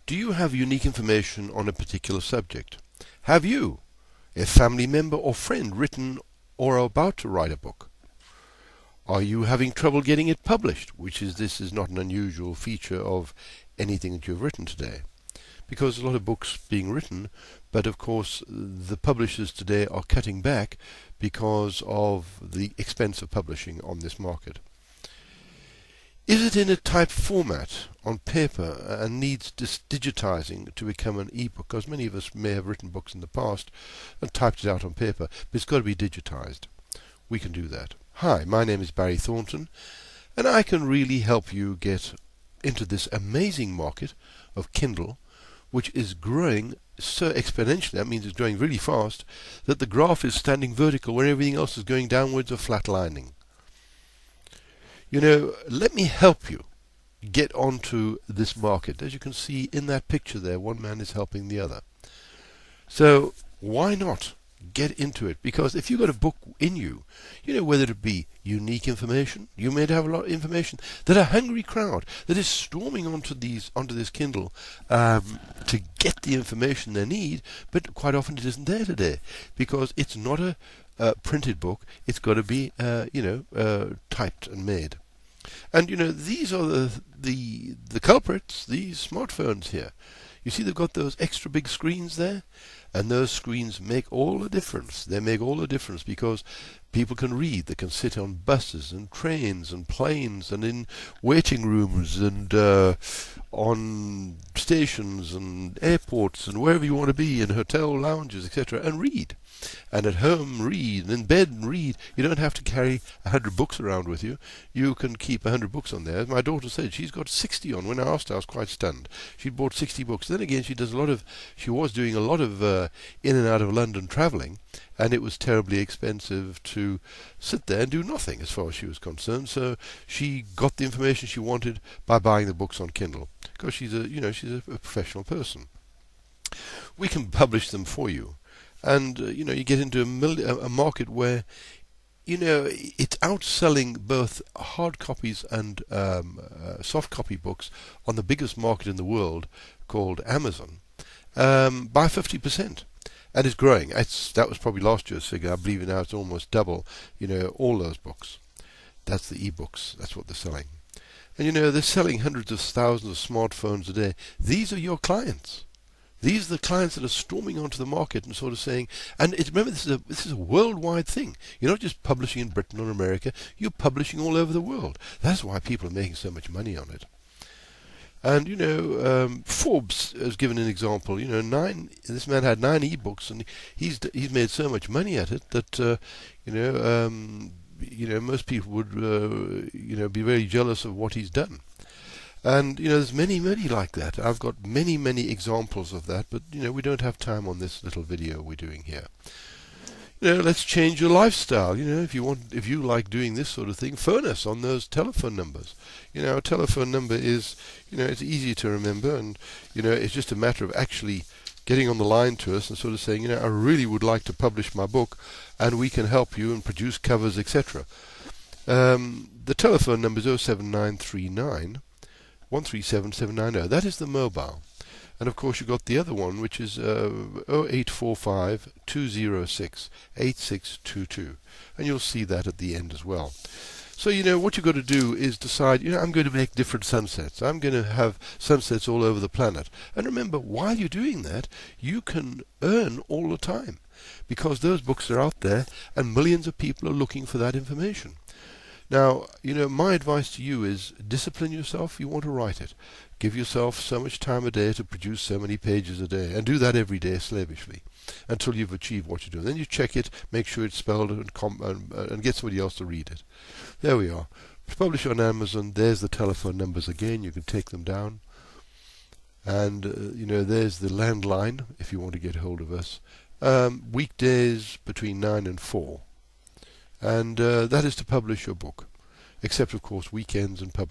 Do you have unique information on a particular subject? Have you, a family member or friend, written or are about to write a book? Are you having trouble getting it published? This is not an unusual feature of anything that you've written today. Because a lot of books being written, but of course the publishers today are cutting back because of the expense of publishing on this market. Is it in a typed format on paper and needs digitizing to become an e-book? Because many of us may have written books in the past and typed it out on paper, but it's got to be digitized. We can do that. Hi, my name is Barry Thornton, and I can really help you get into this amazing market of Kindle, which is growing so exponentially. That means it's growing really fast, that the graph is standing vertical where everything else is going downwards or flatlining. Let me help you get onto this market. As you can see in that picture there, one man is helping the other. So why not get into it? Because if you've got a book in you, whether it be unique information, you may have a lot of information that a hungry crowd that is storming onto this Kindle to get the information they need, but quite often it isn't there today because it's not a printed book. It's got to be typed and made. And these are the culprits, these smartphones here. You see they've got those extra big screens there, and those screens make all the difference. They make all the difference because people can read. They can sit on buses and trains and planes and in waiting rooms and on stations and airports and wherever you want to be, in hotel lounges, etc., and read. And at home read, and in bed read. You don't have to carry 100 books around with you. You can keep 100 books on there. As my daughter said, she's got 60 on. When I asked her, I was quite stunned. She'd bought 60 books. Then again, she was doing a lot of in and out of London travelling, and it was terribly expensive to sit there and do nothing as far as she was concerned. So she got the information she wanted by buying the books on Kindle, because she's a professional person. We can publish them for you. And you get into a market where it's outselling both hard copies and soft copy books on the biggest market in the world, called Amazon, by 50%, and it's growing. That was probably last year's figure. I believe now it's almost double. All those books. That's the e-books. That's what they're selling. And they're selling hundreds of thousands of smartphones a day. These are your clients. These are the clients that are storming onto the market and sort of saying, and remember, this is a worldwide thing. You're not just publishing in Britain or America, you're publishing all over the world. That's why people are making so much money on it. And Forbes has given an example. This man had 9 e-books, and he's made so much money at it that most people would be very jealous of what he's done. And there's many like that. I've got many examples of that, but we don't have time on this little video we're doing here. Let's change your lifestyle. If you like doing this sort of thing, phone us on those telephone numbers. Our telephone number is it's easy to remember, and it's just a matter of actually getting on the line to us and sort of saying, I really would like to publish my book, and we can help you and produce covers, etc. The telephone number is 07939 137790. That is the mobile. And of course you've got the other one, which is 0845 206 8622. And you'll see that at the end as well. So what you've got to do is decide, I'm going to make different sunsets. I'm going to have sunsets all over the planet. And remember, while you're doing that, you can earn all the time, because those books are out there and millions of people are looking for that information. Now, my advice to you is discipline yourself if you want to write it. Give yourself so much time a day to produce so many pages a day, and do that every day slavishly until you've achieved what you're doing. Then you check it, make sure it's spelled, and get somebody else to read it. There we are. Publish on Amazon. There's the telephone numbers again. You can take them down. And, there's the landline if you want to get hold of us. Weekdays between 9 and 4. And that is to publish your book, except of course weekends and public